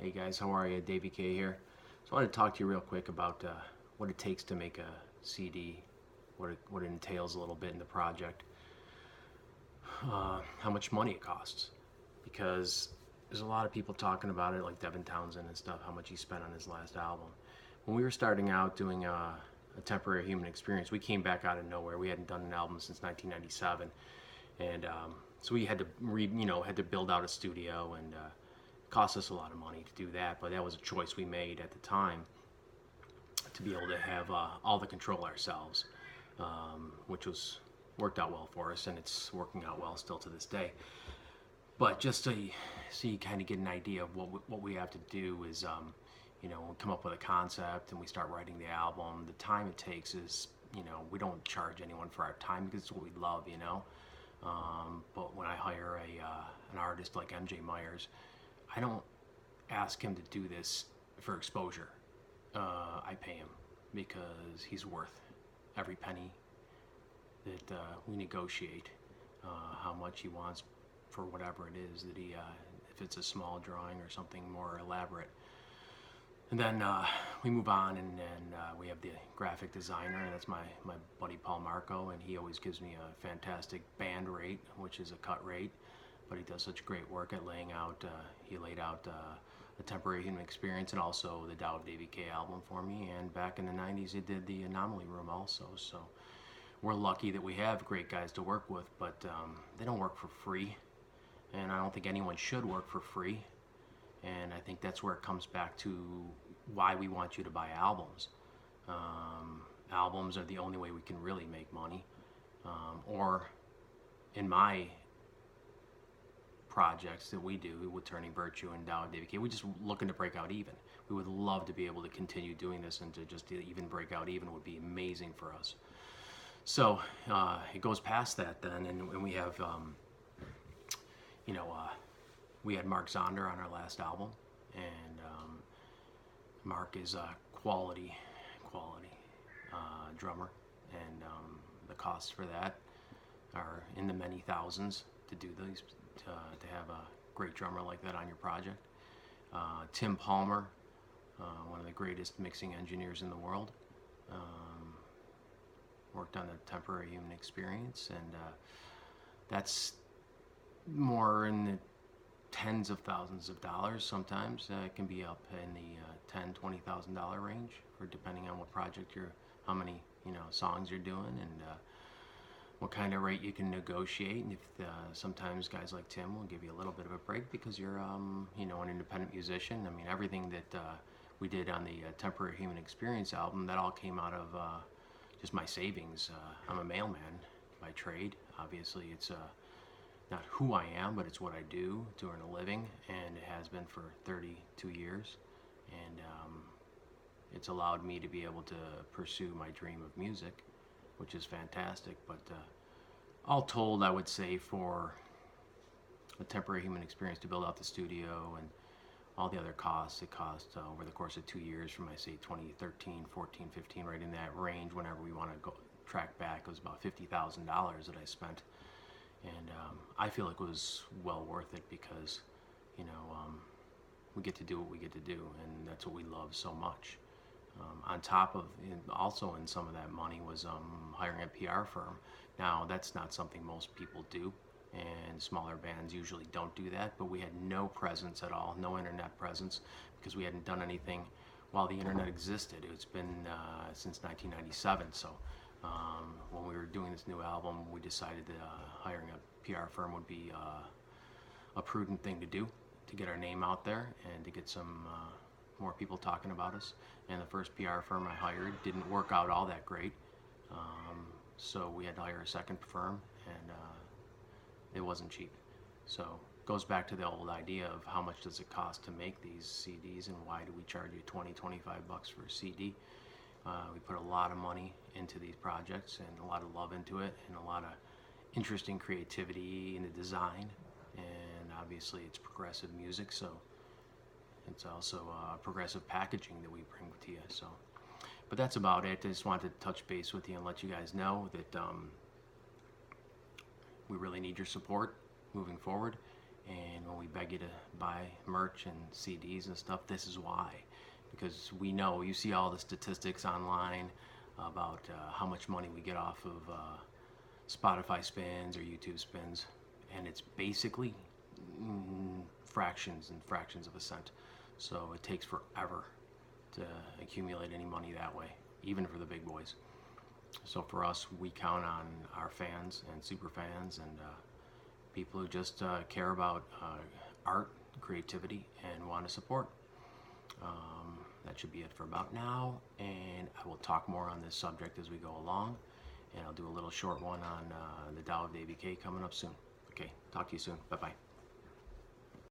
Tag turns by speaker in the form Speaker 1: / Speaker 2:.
Speaker 1: Hey guys, how are you? Davey K here. So I wanted to talk to you real quick about what it takes to make a CD, what it entails a little bit in the project, how much money it costs. Because there's a lot of people talking about it, like Devin Townsend and stuff, how much he spent on his last album. When we were starting out doing a temporary human experience, we came back out of nowhere. We hadn't done an album since 1997, and so we had to had to build out a studio, and it cost us a lot of money to do that. But that was a choice we made at the time to be able to have all the control ourselves, which was worked out well for us, and it's working out well still to this day. But just so you kind of get an idea of what we have to do is, we come up with a concept and we start writing the album. The time it takes is, we don't charge anyone for our time because it's what we love, But when I hire an artist like MJ Myers, I don't ask him to do this for exposure. I pay him because he's worth every penny that we negotiate, how much he wants for whatever it is that if it's a small drawing or something more elaborate. And then we move on, and we have the graphic designer, and that's my buddy Paul Marco, and he always gives me a fantastic band rate, which is a cut rate, but he does such great work at laying out, he laid out a temporary human experience and also the Davey K album for me, and back in the 90s he did the Anomaly Room also, so we're lucky that we have great guys to work with, but they don't work for free. And I don't think anyone should work for free. And I think that's where it comes back to why we want you to buy albums. Albums are the only way we can really make money. Or in my projects that we do with Turning Virtue and Davey K, we're just looking to break out even. We would love to be able to continue doing this, and to just even break out even would be amazing for us. So it goes past that then, and we have we had Mark Zonder on our last album, and Mark is a quality drummer, and the costs for that are in the many thousands to do these, to have a great drummer like that on your project. Tim Palmer, one of the greatest mixing engineers in the world, worked on the temporary human experience, and that's more in the tens of thousands of dollars. Sometimes it can be up in the $10,000-$20,000 range, for depending on what project how many songs you're doing, and what kind of rate you can negotiate. And if sometimes guys like Tim will give you a little bit of a break because you're an independent musician. I mean, everything that we did on the temporary human experience album, that all came out of just my savings. I'm a mailman by trade. Obviously, it's not who I am, but it's what I do to earn a living, and it has been for 32 years, and it's allowed me to be able to pursue my dream of music, which is fantastic. But all told, I would say for a temporary human experience, to build out the studio and all the other costs, it cost over the course of 2 years, from I say 2013, 14, 15, right in that range. Whenever we want to go track back, it was about $50,000 that I spent. And I feel like it was well worth it because, we get to do what we get to do, and that's what we love so much. On top of, also in some of that money was hiring a PR firm. Now, that's not something most people do, and smaller bands usually don't do that, but we had no presence at all, no internet presence, because we hadn't done anything while the internet existed. It's been since 1997, so when we were doing this new album, we decided that hiring a PR firm would be a prudent thing to do, to get our name out there and to get some more people talking about us. And the first PR firm I hired didn't work out all that great, so we had to hire a second firm, and it wasn't cheap. So it goes back to the old idea of how much does it cost to make these CDs, and why do we charge you $20, $25 for a CD. We put a lot of money into these projects, and a lot of love into it, and a lot of interesting creativity in the design, and obviously it's progressive music, so it's also progressive packaging that we bring to you. So, but that's about it. I just wanted to touch base with you and let you guys know that we really need your support moving forward, And when we beg you to buy merch and CDs and stuff, this is why. Because we know, you see all the statistics online about how much money we get off of Spotify spins or YouTube spins, and it's basically fractions and fractions of a cent. So it takes forever to accumulate any money that way, even for the big boys. So for us, we count on our fans and super fans and people who just care about art, creativity, and want to support. That should be it for about now, and I will talk more on this subject as we go along, and I'll do a little short one on the Davey K coming up soon. Okay, talk to you soon. Bye-bye.